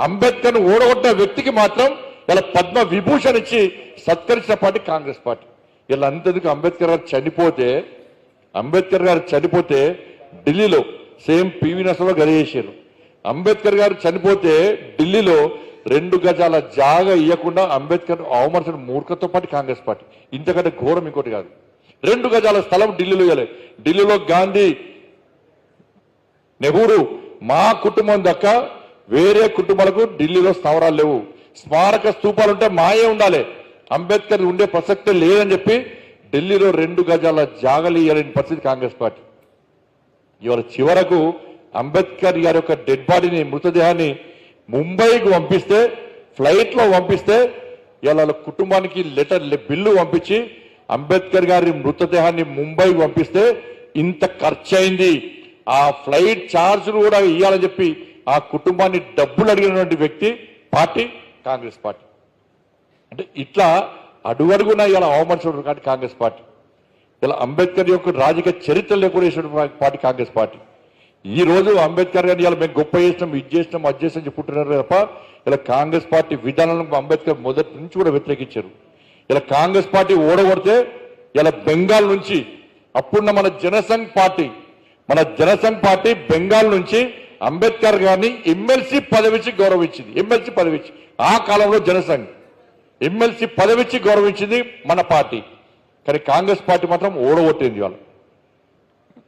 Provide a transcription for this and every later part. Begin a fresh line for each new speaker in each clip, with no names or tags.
అంబేద్కర్ ఓడగొట్టిన వ్యక్తికి మాత్రం ఇలా పద్మ విభూషణ్ ఇచ్చి సత్కరించిన పార్టీ కాంగ్రెస్ పార్టీ. ఇలా అంతేందుకు అంబేద్కర్ గారు చనిపోతే ఢిల్లీలో సేమ్ పివి నరసింహరావు గది చేశారు. అంబేద్కర్ గారు చనిపోతే ఢిల్లీలో 2 గజాల జాగా ఇవ్వకుండా అంబేద్కర్ అవమర్చిన మూర్ఖతో పాటు కాంగ్రెస్ పార్టీ. ఇంతకంటే ఘోరం ఇంకోటి కాదు. 2 గజాల స్థలం ఢిల్లీలో ఇవ్వలే. ఢిల్లీలో గాంధీ, నెహ్రూ, మా కుటుంబం దక్క వేరే కుటుంబాలకు ఢిల్లీలో స్థావరాలు లేవు. స్మారక స్తూపాలు ఉంటే మాయే ఉండాలి, అంబేద్కర్ ఉండే ప్రసక్తే లేదని చెప్పి ఢిల్లీలో 2 గజాల జాగలు ఇవ్వలేని పరిస్థితి కాంగ్రెస్ పార్టీ. ఇవాళ చివరకు అంబేద్కర్ గారి యొక్క డెడ్ బాడీని, మృతదేహాన్ని ముంబైకి పంపిస్తే, ఫ్లైట్ లో పంపిస్తే, ఇవాళ కుటుంబానికి బిల్లు పంపించి అంబేద్కర్ గారి మృతదేహాన్ని ముంబైకి పంపిస్తే ఇంత ఖర్చు అయింది, ఆ ఫ్లైట్ ఛార్జీలు కూడా ఇవ్వాలని చెప్పి ఆ కుటుంబాన్ని డబ్బులు అడిగినటువంటి వ్యక్తి పార్టీ కాంగ్రెస్ పార్టీ. అంటే ఇట్లా అడుగడుగున ఇలా అవమర్శించిన పార్టీ కాంగ్రెస్ పార్టీ. ఇలా అంబేద్కర్ యొక్క రాజకీయ చరిత్ర లేకుండా పార్టీ కాంగ్రెస్ పార్టీ. ఈ రోజు అంబేద్కర్ గారిని ఇలా మేము గొప్ప చేసినాం, ఇది చేసినాం, అది చేసినాం చెప్పుకుంటున్నారు తప్ప ఇలా కాంగ్రెస్ పార్టీ విధానాలను అంబేద్కర్ మొదటి నుంచి కూడా వ్యతిరేకించారు. ఇలా కాంగ్రెస్ పార్టీ ఓడగొడితే ఇలా బెంగాల్ నుంచి అప్పుడున్న మన జనసంఘ్ పార్టీ బెంగాల్ నుంచి అంబేద్కర్ గారిని ఎమ్మెల్సీ పదవిచ్చి గౌరవించింది. ఎమ్మెల్సీ పదవిచ్చి ఆ కాలంలో జనసంఘ్ ఎమ్మెల్సీ పదవిచ్చి గౌరవించింది మన పార్టీ. కానీ కాంగ్రెస్ పార్టీ మాత్రం ఓడగొట్టింది వాళ్ళు.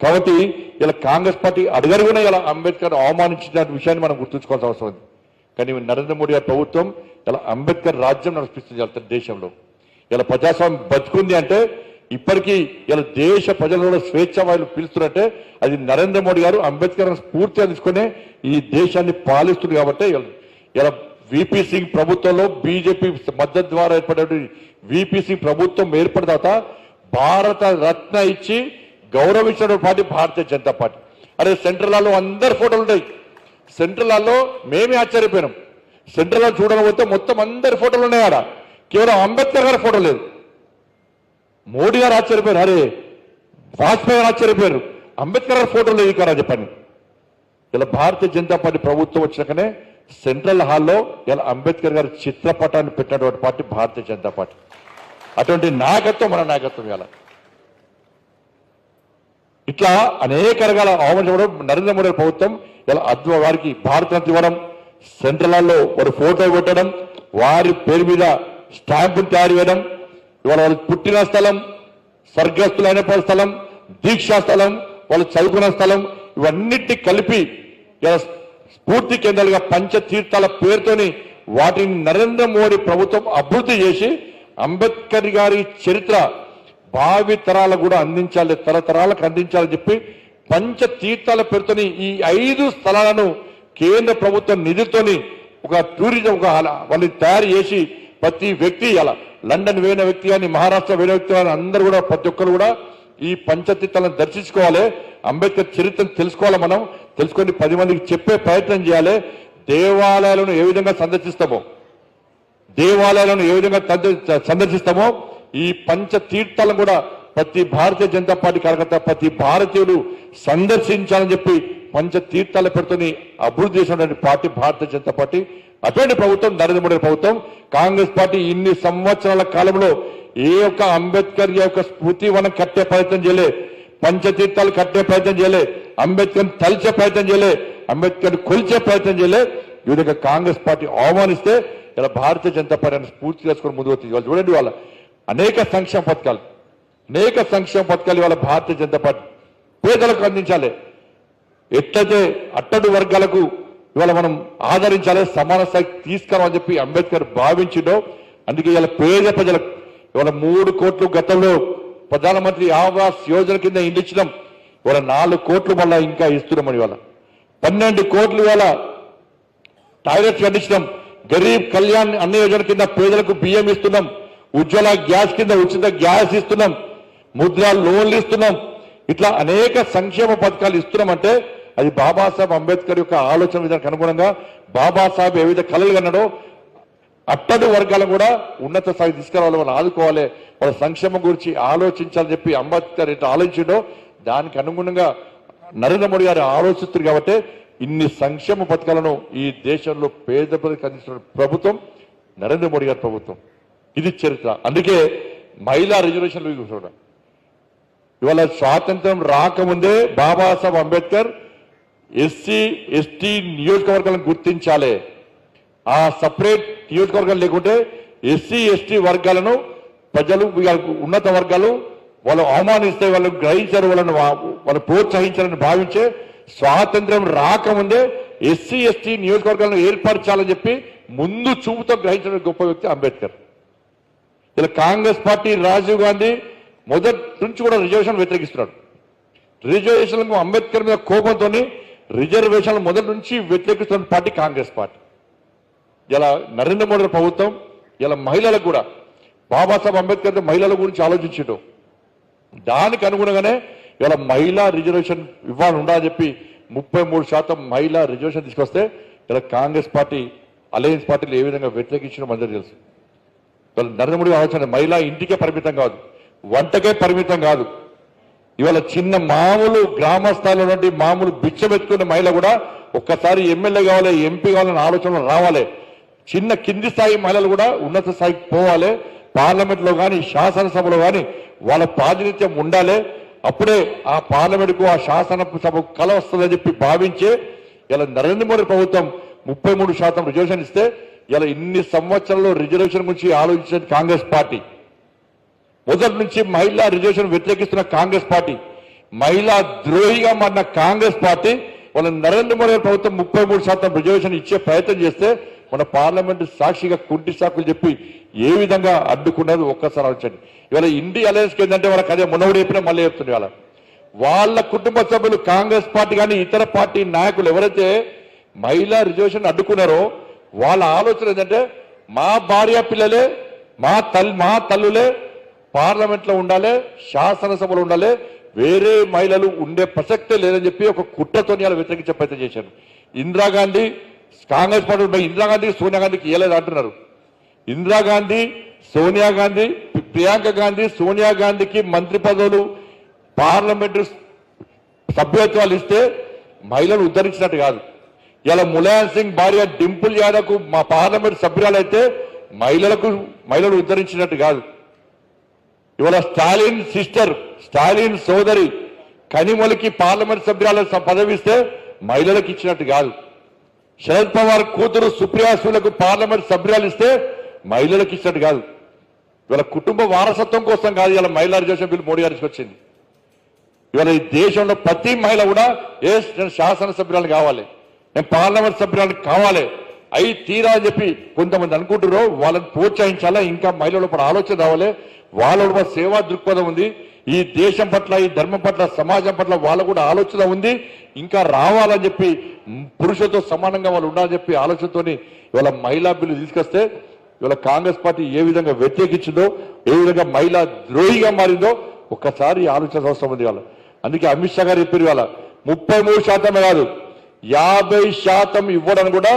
కాబట్టి ఇలా కాంగ్రెస్ పార్టీ అడుగడుగున ఇలా అంబేద్కర్ అవమానించిన విషయాన్ని మనం గుర్తుంచుకోవాల్సిన అవసరం ఉంది. కానీ నరేంద్ర మోడీ గారి ప్రభుత్వం ఇలా అంబేద్కర్ రాజ్యం నడిపిస్తుంది దేశంలో. ఇలా ప్రజాస్వామ్యం బతుకుంది అంటే ఇప్పటికీ ఇలా దేశ ప్రజలలో స్వేచ్ఛ వాళ్ళు పిలుస్తున్నట్టే అది నరేంద్ర మోడీ గారు అంబేద్కర్ స్ఫూర్తిగా తీసుకునే ఈ దేశాన్ని పాలిస్తుంది. కాబట్టి ఇలా విపి సింగ్ ప్రభుత్వంలో బీజేపీ మద్దతు ద్వారా ఏర్పడే విపి సింగ్ ప్రభుత్వం ఏర్పడిన తర్వాత భారత రత్న ఇచ్చి గౌరవించిన పార్టీ భారతీయ జనతా పార్టీ. అరే సెంట్రల్ హాల్లో అందరి ఫోటోలు ఉంటాయి. సెంట్రల్ హాల్లో మేమే ఆశ్చర్యపోయినాం. సెంట్రల్ హాల్ చూడడం పోతే మొత్తం అందరి ఫోటోలు ఉన్నాయి. ఆడ కేవలం అంబేద్కర్ గారి ఫోటో లేదు. మోడీ గారు ఆశ్చర్యపోయారు, అరే వాజ్పేయి గారు ఆశ్చర్యపోయారు, అంబేద్కర్ గారి ఫోటో లేదు కదా చెప్పండి. ఇలా భారతీయ జనతా పార్టీ ప్రభుత్వం వచ్చినాకనే సెంట్రల్ హాల్లో ఇలా అంబేద్కర్ గారి చిత్రపటాన్ని పెట్టినటువంటి పార్టీ భారతీయ జనతా పార్టీ. అటువంటి నాయకత్వం మన నాయకత్వం. ఇలా ఇట్లా అనేక రకాల అవమానించడం నరేంద్ర మోడీ ప్రభుత్వం ఇలా వారికి భారతరత్న ఇవ్వడం, సెంట్రల్ హాల్లో వారి ఫోటో పెట్టడం, వారి పేరు మీద స్టాంపులు తయారు చేయడం, ఇవాళ వాళ్ళు పుట్టిన స్థలం, స్వర్గస్థులైన స్థలం, దీక్షా స్థలం, వాళ్ళు చదువుకున్న స్థలం, ఇవన్నిటిని కలిపి ఇలా స్ఫూర్తి కేంద్రాలుగా పంచతీర్థాల పేరుతోని వాటిని నరేంద్ర మోడీ ప్రభుత్వం అభివృద్ధి చేసి అంబేద్కర్ గారి చరిత్ర భావి తరాలకు కూడా అందించాలి, తరతరాలకు అందించాలని చెప్పి పంచతీర్థాల పేరుతోని ఈ 5 స్థలాలను కేంద్ర ప్రభుత్వం నిధులతోని ఒక టూరిజం వాళ్ళని తయారు చేసి ప్రతి వ్యక్తి అలా లండన్ వేయిన వ్యక్తి కానీ, మహారాష్ట్ర వేయిన వ్యక్తి కానీ అందరూ కూడా ప్రతి ఒక్కరు కూడా ఈ పంచతీర్థాలను దర్శించుకోవాలి, అంబేద్కర్ చరిత్రను తెలుసుకోవాలి. మనం తెలుసుకొని 10 మందికి చెప్పే ప్రయత్నం చేయాలి. దేవాలయాలను ఏ విధంగా సందర్శిస్తామో ఈ పంచతీర్థాలను కూడా ప్రతి భారతీయ జనతా పార్టీ కార్యకర్త, ప్రతి భారతీయుడు సందర్శించాలని చెప్పి పంచతీర్థాల పెడుతుని అభివృద్ధి చేసినటువంటి పార్టీ భారతీయ జనతా పార్టీ. అటువంటి ప్రభుత్వం నరేంద్ర మోడీ ప్రభుత్వం. కాంగ్రెస్ పార్టీ ఇన్ని సంవత్సరాల కాలంలో ఏ ఒక్క అంబేద్కర్ యొక్క స్మృతి వనం కట్టే ప్రయత్నం చేయలే, పంచతీర్థాలు కట్టే ప్రయత్నం చేయలే, అంబేద్కర్ తలిచే ప్రయత్నం చేయలే, అంబేద్కర్ కొలిచే ప్రయత్నం చేయలే. ఈ విధంగా కాంగ్రెస్ పార్టీ అవమానిస్తే ఇలా భారతీయ జనతా పార్టీ స్ఫూర్తి చేసుకుని ముందుకు వచ్చింది. వాళ్ళు చూడండి, వాళ్ళ అనేక సంక్షేమ పథకాలు ఇవాళ భారతీయ జనతా పార్టీ పేదలకు అందించాలి. ఎట్లయితే అట్టడు వర్గాలకు ఇవాళ మనం ఆదరించాలి, సమాన స్థాయికి తీసుకురావాలని చెప్పి అంబేద్కర్ భావించిండో అందుకే ఇవాళ పేద ప్రజలకు ఇవాళ 3 కోట్లు గతంలో ప్రధానమంత్రి ఆవాస్ యోజన కింద ఇండ్లు ఇచ్చినాం. ఇవాళ 4 కోట్లు మళ్ళా ఇంకా ఇస్తున్నామని ఇవాళ 12 కోట్లు ఇవాళ టాయిలెట్స్ అందించినాం. గరీబ్ కళ్యాణ్ అన్న యోజన కింద పేదలకు బియ్యం ఇస్తున్నాం. ఉజ్వల గ్యాస్ కింద ఉచిత గ్యాస్ ఇస్తున్నాం. ముద్రా లోన్లు ఇస్తున్నాం. ఇట్లా అనేక సంక్షేమ పథకాలు ఇస్తున్నామంటే అది బాబాసాహెబ్ అంబేద్కర్ యొక్క ఆలోచన విధానానికి అనుగుణంగా బాబాసాహెబ్ ఏ విధంగా కలలు కన్నాడో అట్టడు వర్గాలను కూడా ఉన్నత స్థాయి తీసుకురావాలి, వాళ్ళు ఆదుకోవాలి, వాళ్ళ సంక్షేమం గురించి ఆలోచించాలని చెప్పి అంబేద్కర్ ఎట్లా ఆలోచించిండో దానికి అనుగుణంగా నరేంద్ర మోడీ గారు ఆలోచిస్తారు. కాబట్టి ఇన్ని సంక్షేమ పథకాలను ఈ దేశంలో పేద ప్రజలకు అందిస్తున్న ప్రభుత్వం నరేంద్ర మోడీ గారి ప్రభుత్వం. ఇది చరిత్ర. అందుకే మహిళా రిజర్వేషన్లు చూడండి. ఇవాళ స్వాతంత్రం రాకముందే బాబాసాహెబ్ అంబేద్కర్ ఎస్సీ ఎస్టీ నియోజకవర్గాలను గుర్తించాలి. ఆ సపరేట్ నియోజకవర్గాలు లేకుంటే ఎస్సీ ఎస్టీ వర్గాలను ప్రజలు ఉన్నత వర్గాలు వాళ్ళు అవమానిస్తే వాళ్ళు గ్రహించారు, వాళ్ళు ప్రోత్సహించాలని భావించే స్వాతంత్రం రాకముందే ఎస్సీ ఎస్టీ నియోజకవర్గాలను ఏర్పరచాలని చెప్పి ముందు చూపుతో గ్రహించిన గొప్ప వ్యక్తి అంబేద్కర్. ఇలా కాంగ్రెస్ పార్టీ రాజీవ్ గాంధీ మొదటి నుంచి కూడా రిజర్వేషన్ వ్యతిరేకిస్తున్నాడు. రిజర్వేషన్లకు అంబేద్కర్ మీద కోపంతో రిజర్వేషన్లు మొదటి నుంచి వ్యతిరేకిస్తున్న పార్టీ కాంగ్రెస్ పార్టీ. ఇలా నరేంద్ర మోడీ ప్రభుత్వం ఇలా మహిళలకు కూడా బాబాసాహెబ్ అంబేద్కర్ మహిళల గురించి ఆలోచించడం, దానికి అనుగుణంగానే ఇలా మహిళా రిజర్వేషన్ ఇవ్వాలి ఉండాలని చెప్పి 33% మహిళా రిజర్వేషన్ తీసుకొస్తే ఇలా కాంగ్రెస్ పార్టీ అలయన్స్ పార్టీలు ఏ విధంగా వ్యతిరేకించడం అందరికీ తెలుసు. నరేంద్ర మోడీ ఆలోచన మహిళ ఇంటికే పరిమితం కాదు, వంటకే పరిమితం కాదు. ఇవాళ చిన్న మామూలు గ్రామ స్థాయిలో నుండి మామూలు బిచ్చమెత్తుకునే మహిళ కూడా ఒక్కసారి ఎమ్మెల్యే కావాలి, ఎంపీ కావాలన్న ఆలోచన రావాలి. చిన్న కింది స్థాయి మహిళలు కూడా ఉన్నత స్థాయికి పోవాలి. పార్లమెంట్లో కానీ శాసనసభలో కానీ వాళ్ళ ప్రాతినిధ్యం ఉండాలి. అప్పుడే ఆ పార్లమెంటుకు ఆ శాసనసభకు కళ వస్తుందని చెప్పి భావించే ఇలా నరేంద్ర మోడీ ప్రభుత్వం 33% రిజర్వేషన్ ఇస్తే ఇలా ఇన్ని సంవత్సరాల్లో రిజర్వేషన్ గురించి ఆలోచించిన కాంగ్రెస్ పార్టీ, మొదటి నుంచి మహిళా రిజర్వేషన్ వ్యతిరేకిస్తున్న కాంగ్రెస్ పార్టీ, మహిళా ద్రోహిగా మారిన కాంగ్రెస్ పార్టీ వాళ్ళ నరేంద్ర మోడీ ప్రభుత్వం 33% రిజర్వేషన్ ఇచ్చే ప్రయత్నం చేస్తే మన పార్లమెంటు సాక్షిగా కుంటి సాకులు చెప్పి ఏ విధంగా అడ్డుకున్నది ఒక్కసారి ఆలోచించండి. ఇవాళ ఇండియా అలయన్స్ ఏంటంటే వాళ్ళకి అదే మొన్నోడు చెప్పినా మళ్ళీ చెప్తుంది. ఇవాళ వాళ్ళ కుటుంబ సభ్యులు కాంగ్రెస్ పార్టీ కానీ ఇతర పార్టీ నాయకులు ఎవరైతే మహిళా రిజర్వేషన్ అడ్డుకున్నారో వాళ్ళ ఆలోచన ఏంటంటే మా భార్య పిల్లలే మా తల్లులే పార్లమెంట్లో ఉండాలి, శాసనసభలో ఉండాలి, వేరే మహిళలు ఉండే ప్రసక్తే లేదని చెప్పి ఒక కుట్రతో వ్యతిరేకించే ప్రయత్నం చేశారు. ఇందిరాగాంధీ కాంగ్రెస్ పార్టీ ఇందిరాగాంధీ సోనియా గాంధీకి ఇవ్వలేదు అంటున్నారు. ఇందిరాగాంధీ సోనియా గాంధీ ప్రియాంక గాంధీ సోనియా గాంధీకి మంత్రి పదవులు పార్లమెంటు సభ్యత్వాలు ఇస్తే మహిళలు ఉద్ధరించినట్టు కాదు. ఇలా ములాయం సింగ్ భార్య డింపుల్ యాదవ్కు మా పార్లమెంట్ సభ్యురాలైతే మహిళలు ఉద్ధరించినట్టు కాదు. ఇవాళ స్టాలిన్ సిస్టర్ స్టాలిన్ సోదరి కనిమొలికి పార్లమెంట్ సభ్యురాల పదవి ఇస్తే మహిళలకు ఇచ్చినట్టు కాదు. శరద్ పవార్ కూతురు సుప్రియా సూలకు పార్లమెంట్ సభ్యురాలు ఇస్తే మహిళలకు ఇచ్చినట్టు కాదు. ఇవాళ కుటుంబ వారసత్వం కోసం కాదు ఇలా మహిళా రిజర్వేషన్ బిల్ మోడీ గారికి వచ్చింది. ఇవాళ ఈ దేశంలో ప్రతి మహిళ కూడా నేను శాసనసభ్యురాలు కావాలి, నేను పార్లమెంట్ సభ్యురాలు కావాలి అయి తీరా అని చెప్పి కొంతమంది అనుకుంటారో వాళ్ళని ప్రోత్సహించాలా. ఇంకా మహిళల పట్ల ఆలోచన రావాలి, వాళ్ళ సేవా దృక్పథం ఉంది. ఈ దేశం పట్ల ఈ ధర్మం పట్ల సమాజం పట్ల వాళ్ళ కూడా ఆలోచన ఉంది. ఇంకా రావాలని చెప్పి పురుషులతో సమానంగా వాళ్ళు ఉండాలని చెప్పి ఆలోచనతోని ఇవాళ మహిళా బిల్లు తీసుకొస్తే ఇవాళ కాంగ్రెస్ పార్టీ ఏ విధంగా వ్యతిరేకించిందో, ఏ విధంగా మహిళా ద్రోహిగా మారిందో ఒక్కసారి ఆలోచన అవసరం ఉంది. వాళ్ళ అందుకే అమిత్ షా గారు చెప్పారు ఇవాళ 33% కాదు 50% ఇవ్వడానికి కూడా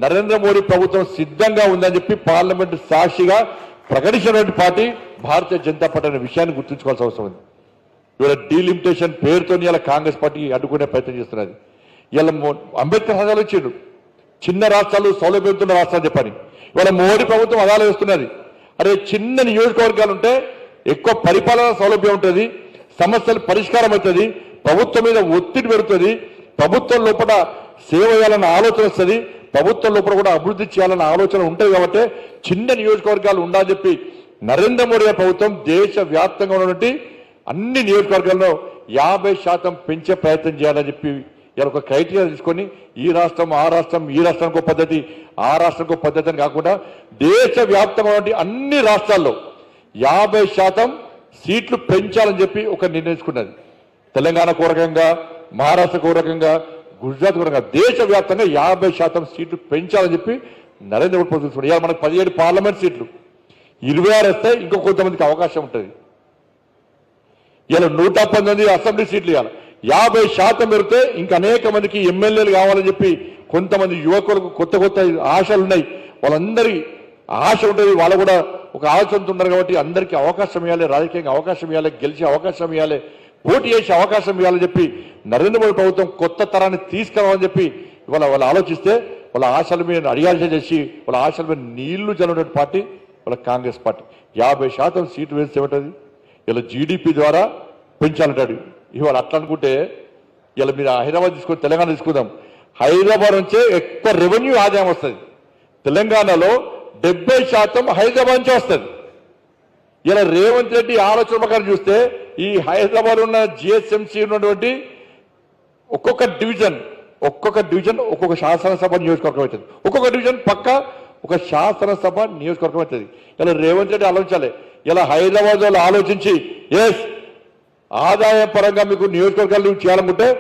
నరేంద్ర మోడీ ప్రభుత్వం సిద్ధంగా ఉందని చెప్పి పార్లమెంట్ సాక్షిగా ప్రకటించినటువంటి పార్టీ భారతీయ జనతా పార్టీ అనే విషయాన్ని గుర్తుంచుకోవాల్సిన అవసరం ఉంది. ఇవాళ డీలిమిటేషన్ పేరుతో ఇలా కాంగ్రెస్ పార్టీ అడ్డుకునే ప్రయత్నం చేస్తున్నది. ఇలా అంబేద్కర్ హోదాలు ఇచ్చిండు, చిన్న రాష్ట్రాలు సౌలభ్యంతున్న రాష్ట్రాలు చెప్పని. ఇవాళ మోడీ ప్రభుత్వం అదాలు వేస్తున్నది. అరే చిన్న నియోజకవర్గాలు ఉంటే ఎక్కువ పరిపాలన సౌలభ్యం ఉంటుంది, సమస్యలు పరిష్కారం అవుతుంది, ప్రభుత్వం మీద ఒత్తిడి పెరుగుతుంది, ప్రభుత్వం లోపల సేవ చేయాలన్న ఆలోచన వస్తుంది, ప్రభుత్వం లోపల కూడా అభివృద్ధి చేయాలన్న ఆలోచన ఉంటుంది. కాబట్టి చిన్న నియోజకవర్గాలు ఉండాలని చెప్పి నరేంద్ర మోడీ ప్రభుత్వం దేశ వ్యాప్తంగా ఉన్నటువంటి అన్ని నియోజకవర్గాల్లో 50% పెంచే ప్రయత్నం చేయాలని చెప్పి ఇలా ఒక క్రైటీరియా తీసుకొని ఈ రాష్ట్రం ఆ రాష్ట్రం ఈ రాష్ట్రానికి పద్ధతి ఆ రాష్ట్రానికి పద్ధతి అని కాకుండా దేశ వ్యాప్తంగా ఉన్నటువంటి అన్ని రాష్ట్రాల్లో 50% సీట్లు పెంచాలని చెప్పి ఒక నిర్ణయించుకున్నది. తెలంగాణకు ఒక రకంగా, మహారాష్ట్రకు ఒక రకంగా, గుజరాత్ ఒక రకంగా దేశవ్యాప్తంగా 50% సీట్లు పెంచాలని చెప్పి నరేంద్ర మోడీ ప్రభుత్వం. ఇవాళ మనకు 17 పార్లమెంట్ సీట్లు 26 వస్తే ఇంకో కొంతమందికి అవకాశం ఉంటుంది. ఇలా 119 అసెంబ్లీ సీట్లు ఇవ్వాలి, 50% పెరిగితే ఇంకా అనేక మందికి ఎమ్మెల్యేలు కావాలని చెప్పి కొంతమంది యువకులకు కొత్త ఆశలు ఉన్నాయి. వాళ్ళందరి ఆశ ఉంటుంది, వాళ్ళు కూడా ఒక ఆలోచనతో ఉన్నారు. కాబట్టి అందరికీ అవకాశం ఇవ్వాలి, రాజకీయంగా అవకాశం ఇవ్వాలి, గెలిచే అవకాశం ఇవ్వాలి, పోటీ చేసే అవకాశం ఇవ్వాలని చెప్పి నరేంద్ర మోడీ ప్రభుత్వం కొత్త తరాన్ని తీసుకురావాలని చెప్పి ఇవాళ వాళ్ళు ఆలోచిస్తే వాళ్ళ ఆశల మీద అడియాల్సి చేసి వాళ్ళ ఆశల మీద నీళ్లు చల్లే పార్టీ వాళ్ళ కాంగ్రెస్ పార్టీ 50% సీట్లు వేస్తే ఏమంటుంది ఇలా జీడిపి ద్వారా పెంచాలంటాడు. ఇవాళ అట్లా అనుకుంటే ఇలా మీరు హైదరాబాద్ తీసుకొని తెలంగాణ తీసుకుందాం, హైదరాబాద్ నుంచే ఎక్కువ రెవెన్యూ ఆదాయం వస్తుంది. తెలంగాణలో 70% హైదరాబాద్ నుంచే వస్తుంది. ఇలా రేవంత్ రెడ్డి ఆలోచన ప్రకారం చూస్తే ఈ హైదరాబాద్ ఉన్న జిహెచ్ఎంసీ ఉన్నటువంటి ఒక్కొక్క డివిజన్ ఒక్కొక్క శాసనసభ నియోజకవర్గం అవుతుంది. ఒక్కొక్క డివిజన్ పక్క ఒక శాసనసభ నియోజకవర్గం అవుతుంది. ఇలా రేవంత్ రెడ్డి ఆలోచించాలి. ఇలా హైదరాబాద్ వాళ్ళు ఆలోచించి ఆదాయ పరంగా మీకు నియోజకవర్గాలు చేయాలనుకుంటే